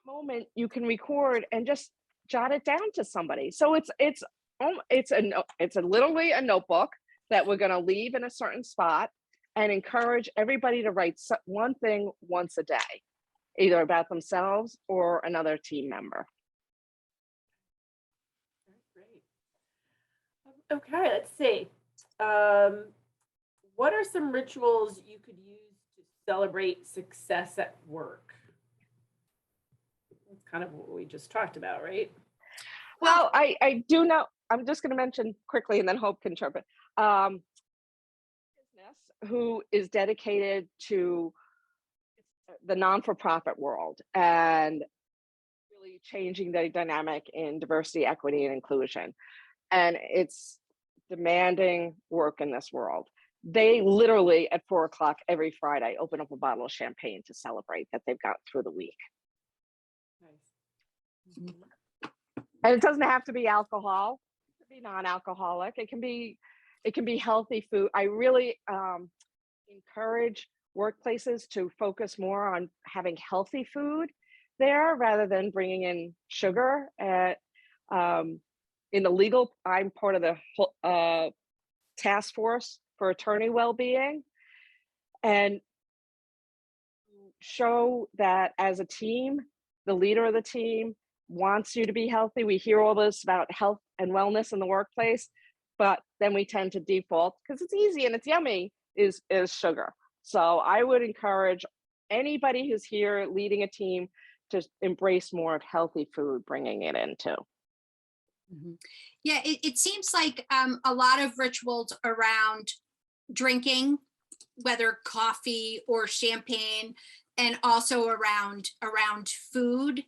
moment you can record and just jot it down to somebody. So it's literally a notebook that we're going to leave in a certain spot and encourage everybody to write one thing once a day, either about themselves or another team member. Okay, let's see. What are some rituals you could use to celebrate success at work? That's kind of what we just talked about, right? Well, I do know, I'm just going to mention quickly and then Hope can interpret. Business who is dedicated to the non-for-profit world and really changing the dynamic in diversity, equity, and inclusion. And it's demanding work in this world. They literally at 4 o'clock every Friday open up a bottle of champagne to celebrate that they've got through the week. Nice. And it doesn't have to be alcohol. It can be non-alcoholic. It can be healthy food. I really encourage workplaces to focus more on having healthy food there rather than bringing in sugar. In the legal, I'm part of the task force for attorney well-being, and show that as a team, the leader of the team wants you to be healthy. We hear all this about health and wellness in the workplace, but then we tend to default, because it's easy and it's yummy, is sugar. So I would encourage anybody who's here leading a team to embrace more of healthy food, bringing it in too. Mm-hmm. Yeah, it seems like a lot of rituals around drinking, whether coffee or champagne, and also around food.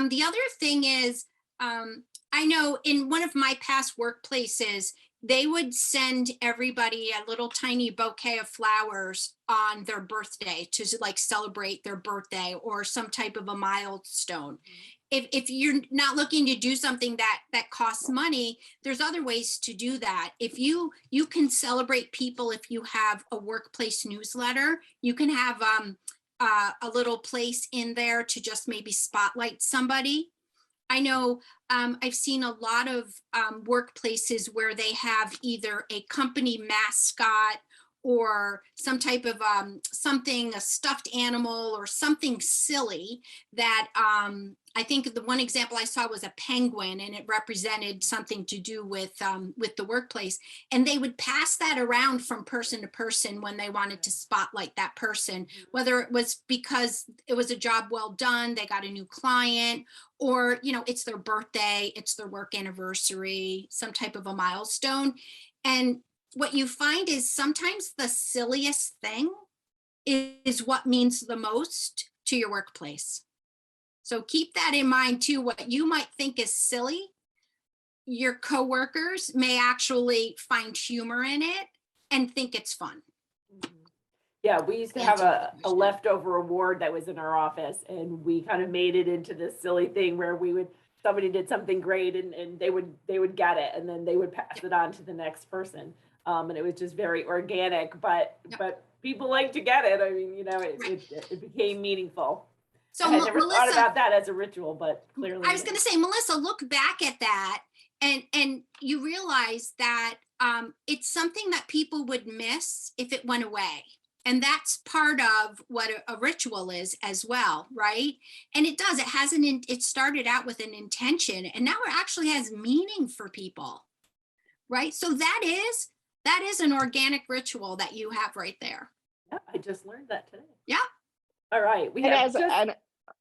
The other thing is, I know in one of my past workplaces, they would send everybody a little tiny bouquet of flowers on their birthday to like celebrate their birthday or some type of a milestone. If you're not looking to do something that costs money, there's other ways to do that. If you can celebrate people, if you have a workplace newsletter, you can have a little place in there to just maybe spotlight somebody. I know I've seen a lot of workplaces where they have either a company mascot or some type of something, a stuffed animal or something silly that I think the one example I saw was a penguin, and it represented something to do with the workplace. And they would pass that around from person to person when they wanted to spotlight that person, whether it was because it was a job well done, they got a new client, or, you know, it's their birthday, it's their work anniversary, some type of a milestone. And what you find is sometimes the silliest thing is what means the most to your workplace. So keep that in mind too. What you might think is silly, your coworkers may actually find humor in it and think it's fun. Yeah, we used to have a leftover award that was in our office, and we kind of made it into this silly thing where somebody did something great and they would get it, and then they would pass it on to the next person. And it was just very organic, but people like to get it. I mean, you know, it became meaningful. So I had never Melissa, thought about that as a ritual, but clearly. I was going to say, Melissa, look back at that and you realize that it's something that people would miss if it went away. And that's part of what a ritual is as well, right? And it does, it started out with an intention, and now it actually has meaning for people, right? So that is an organic ritual that you have right there. Yeah, I just learned that today. Yeah. All right.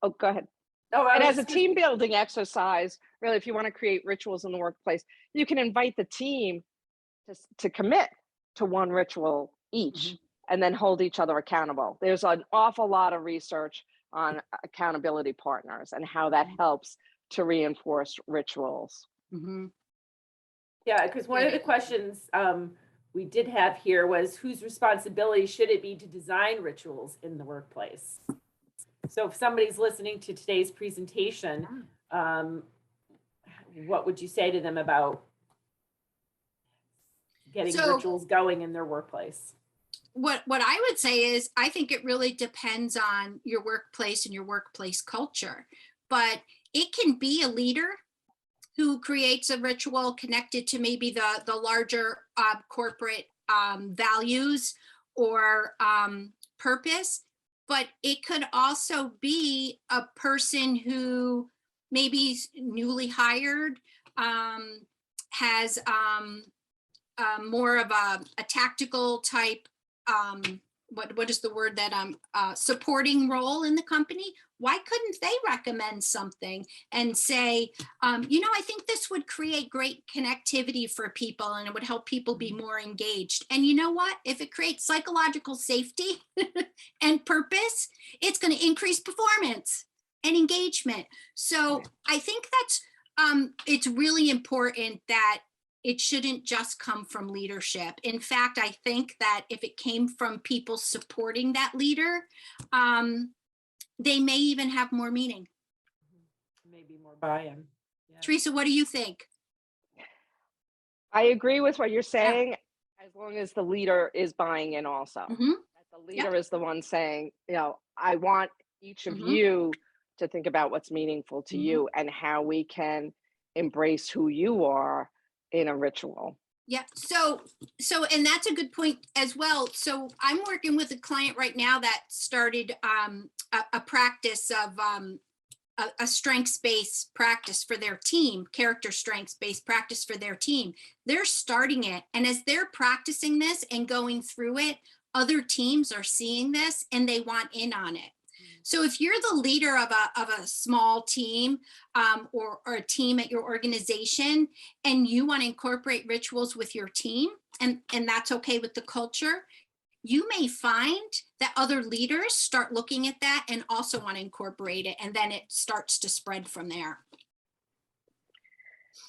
Oh, go ahead. Oh, and as a team building exercise, really, if you want to create rituals in the workplace, you can invite the team to commit to one ritual each, and then hold each other accountable. There's an awful lot of research on accountability partners and how that helps to reinforce rituals. Yeah, because one of the questions we did have here was, whose responsibility should it be to design rituals in the workplace? So if somebody's listening to today's presentation, what would you say to them about getting rituals going in their workplace? What I would say is, I think it really depends on your workplace and your workplace culture, but it can be a leader who creates a ritual connected to maybe the larger corporate values or purpose. But it could also be a person who maybe is newly hired, has more of a tactical type, what is the word that supporting role in the company. Why couldn't they recommend something and say, you know, I think this would create great connectivity for people and it would help people be more engaged. And you know what? If it creates psychological safety and purpose, it's going to increase performance and engagement. So I think that's it's really important that it shouldn't just come from leadership. In fact, I think that if it came from people supporting that leader, they may even have more meaning. Maybe more buy-in. Yeah. Theresa, what do you think? I agree with what you're saying, as long as the leader is buying in also. That the leader is the one saying, you know, I want each of you to think about what's meaningful to you and how we can embrace who you are in a ritual. Yeah. So, and that's a good point as well. So I'm working with a client right now that started a practice of a strengths-based practice for their team, character strengths-based practice for their team. They're starting it. And as they're practicing this and going through it, other teams are seeing this and they want in on it. So if you're the leader of a small team or a team at your organization and you want to incorporate rituals with your team, and that's okay with the culture, you may find that other leaders start looking at that and also want to incorporate it, and then it starts to spread from there.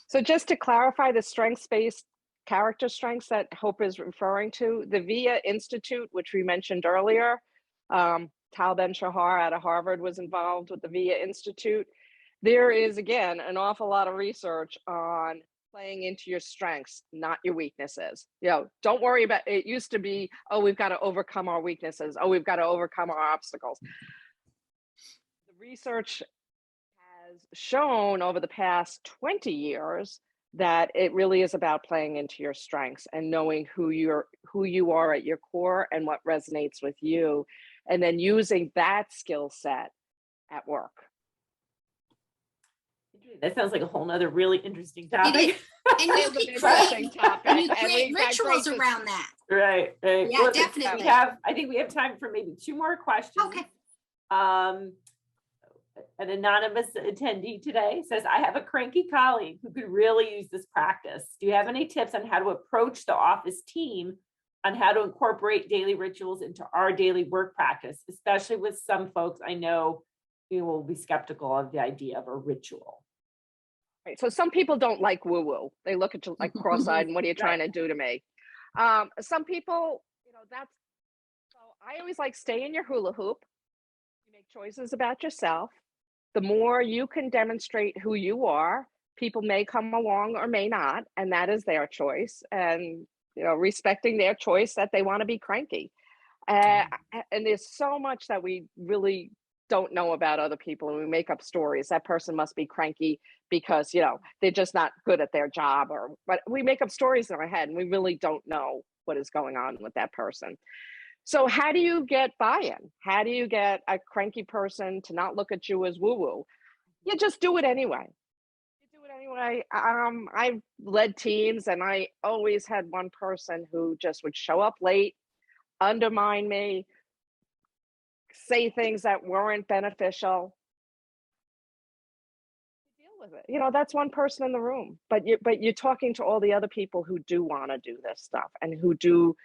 So just to clarify, the strengths-based character strengths that Hope is referring to, the VIA Institute, which we mentioned earlier, Tal Ben-Shahar out of Harvard was involved with the VIA Institute. There is, again, an awful lot of research on playing into your strengths, not your weaknesses. Don't worry about it. Used to be, oh, we've got to overcome our weaknesses. Oh, we've got to overcome our obstacles. The research has shown over the past 20 years that it really is about playing into your strengths and knowing who you are at your core and what resonates with you, and then using that skill set at work. That sounds like a whole nother really interesting topic. And you create rituals around that. Right. Yeah, well, definitely. I think we have time for maybe 2 more questions. Okay. An anonymous attendee today says, I have a cranky colleague who could really use this practice. Do you have any tips on how to approach the office team on how to incorporate daily rituals into our daily work practice, especially with some folks I know will be skeptical of the idea of a ritual? Right. So some people don't like woo-woo. They look at you like cross-eyed and what are you trying to do to me? Some people, so I always like stay in your hula hoop. You make choices about yourself. The more you can demonstrate who you are, people may come along or may not, and that is their choice. And, respecting their choice that they want to be cranky. And there's so much that we really don't know about other people, and we make up stories. That person must be cranky because, they're just not good at their job, but we make up stories in our head and we really don't know what is going on with that person. So how do you get buy-in? How do you get a cranky person to not look at you as woo-woo? You just do it anyway. I've led teams and I always had one person who just would show up late, undermine me, say things that weren't beneficial. Deal with it. That's one person in the room, but you're talking to all the other people who do want to do this stuff and who do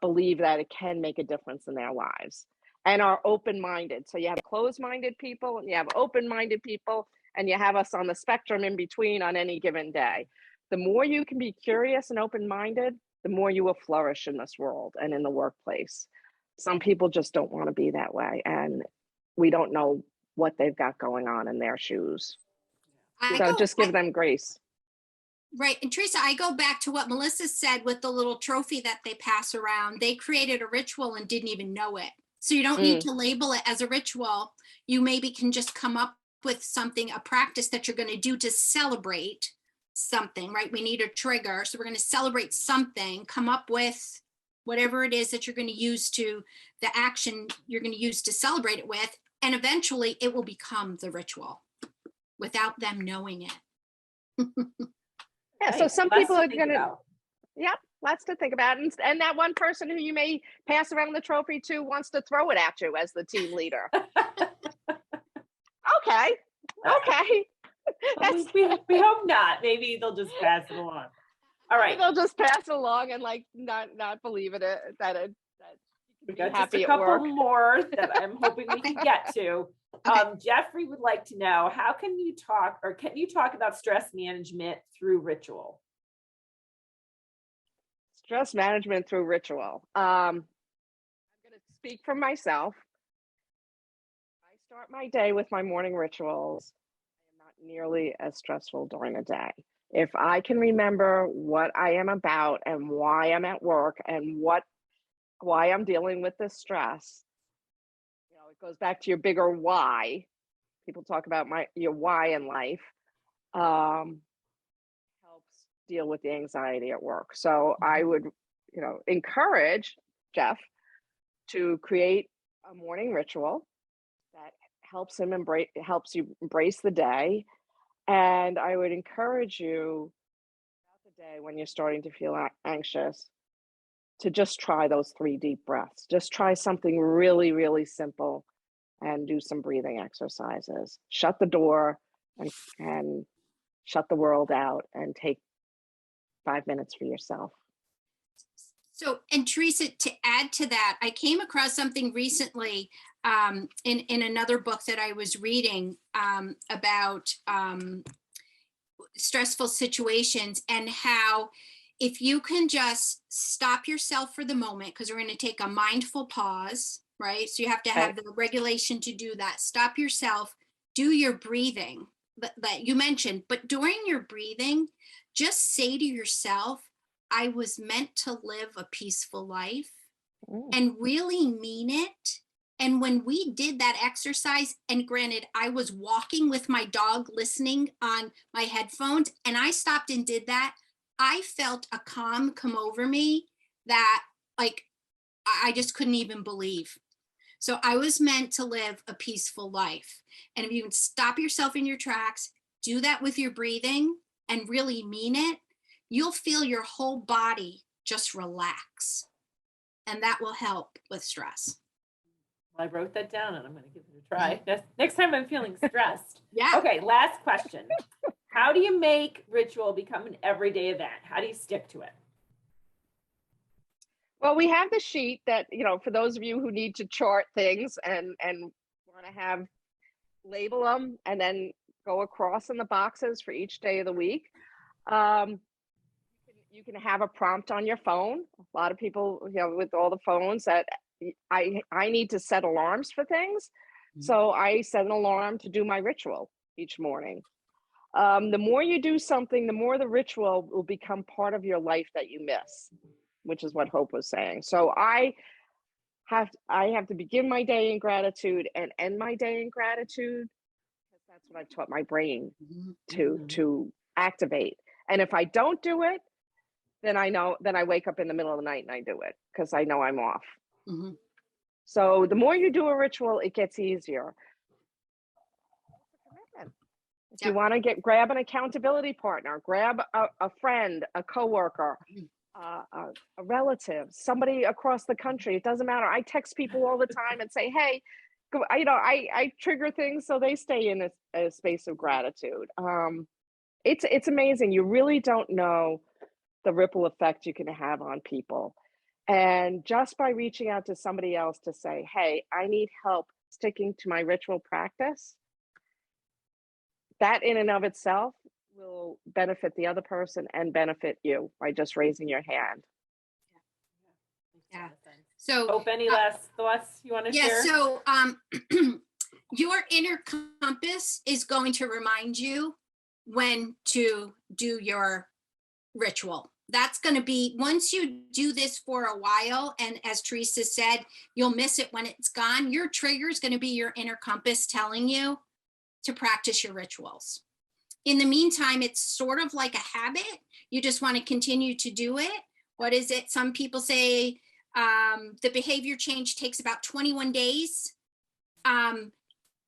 believe that it can make a difference in their lives and are open-minded. So you have closed-minded people and you have open-minded people, and you have us on the spectrum in between on any given day. The more you can be curious and open-minded, the more you will flourish in this world and in the workplace. Some people just don't want to be that way, and we don't know what they've got going on in their shoes. So just give them grace. Right. And Theresa, I go back to what Melissa said with the little trophy that they pass around. They created a ritual and didn't even know it. So you don't need to label it as a ritual. You maybe can just come up with something, a practice that you're going to do to celebrate something, right? We need a trigger. So we're going to celebrate something, come up with whatever it is that you're going to use to the action you're going to use to celebrate it with. And eventually it will become the ritual without them knowing it. Yeah, so some people are going to, lots to think about. And that one person who you may pass around the trophy to wants to throw it at you as the team leader. Okay. We hope not. Maybe they'll just pass it along. All right. They'll just pass it along and not believe it, that we got just a couple more that I'm hoping we can get to. Jeffrey would like to know, can you talk about stress management through ritual? Stress management through ritual. I'm going to speak for myself. I start my day with my morning rituals. I am not nearly as stressful during the day. If I can remember what I am about and why I'm at work and why I'm dealing with this stress, it goes back to your bigger why. People talk about your why in life. Helps deal with the anxiety at work. So I would, encourage Jeff to create a morning ritual that helps you embrace the day. And I would encourage you throughout the day when you're starting to feel anxious to just try those 3 deep breaths. Just try something really, really simple and do some breathing exercises. Shut the door and shut the world out and take 5 minutes for yourself. So, and Theresa, to add to that, I came across something recently in another book that I was reading about stressful situations, and how if you can just stop yourself for the moment, because we're going to take a mindful pause, right? So you have to have the regulation to do that. Stop yourself, do your breathing, that you mentioned, but during your breathing, just say to yourself, I was meant to live a peaceful life, and really mean it. And when we did that exercise, and granted, I was walking with my dog listening on my headphones, and I stopped and did that, I felt a calm come over me that like I just couldn't even believe. So I was meant to live a peaceful life. And if you can stop yourself in your tracks, do that with your breathing and really mean it, you'll feel your whole body just relax. And that will help with stress. I wrote that down and I'm going to give it a try. Next time I'm feeling stressed. Yeah. Okay, last question. How do you make ritual become an everyday event? How do you stick to it? Well, we have the sheet that, for those of you who need to chart things and want to have label them and then go across in the boxes for each day of the week. You can have a prompt on your phone. A lot of people, with all the phones that I need to set alarms for things. So I set an alarm to do my ritual each morning. The more you do something, the more the ritual will become part of your life that you miss, which is what Hope was saying. So I have to begin my day in gratitude and end my day in gratitude. That's what I've taught my brain to activate. And if I don't do it, then I wake up in the middle of the night and I do it because I know I'm off. So the more you do a ritual, it gets easier. If you want to grab an accountability partner, grab a friend, a coworker, a relative, somebody across the country. It doesn't matter. I text people all the time and say, hey, I trigger things so they stay in a space of gratitude. It's amazing. You really don't know the ripple effect you can have on people. And just by reaching out to somebody else to say, hey, I need help sticking to my ritual practice, that in and of itself will benefit the other person and benefit you by just raising your hand. Yeah. So Hope, any last thoughts you want to share? Yeah, so your inner compass is going to remind you when to do your ritual. That's going to be, once you do this for a while, and as Theresa said, you'll miss it when it's gone, your trigger is going to be your inner compass telling you to practice your rituals. In the meantime, it's sort of like a habit. You just want to continue to do it. What is it? Some people say the behavior change takes about 21 days.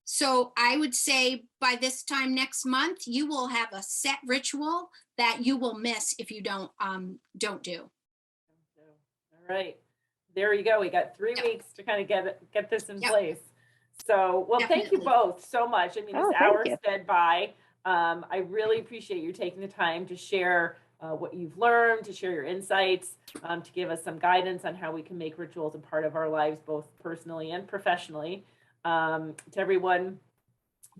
So I would say by this time next month, you will have a set ritual that you will miss if you don't do. All right, there you go. We got 3 weeks to kind of get this in place. So, well, Definitely. thank you both so much. I mean, this hour sped by. I really appreciate you taking the time to share what you've learned, to share your insights, to give us some guidance on how we can make rituals a part of our lives, both personally and professionally. To everyone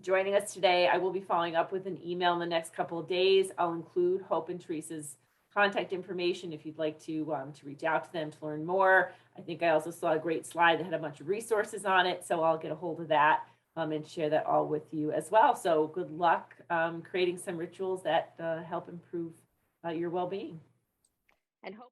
joining us today, I will be following up with an email in the next couple of days. I'll include Hope and Theresa's contact information if you'd like to reach out to them to learn more. I think I also saw a great slide that had a bunch of resources on it, so I'll get a hold of that and share that all with you as well. So good luck creating some rituals that help improve your well-being. And Hope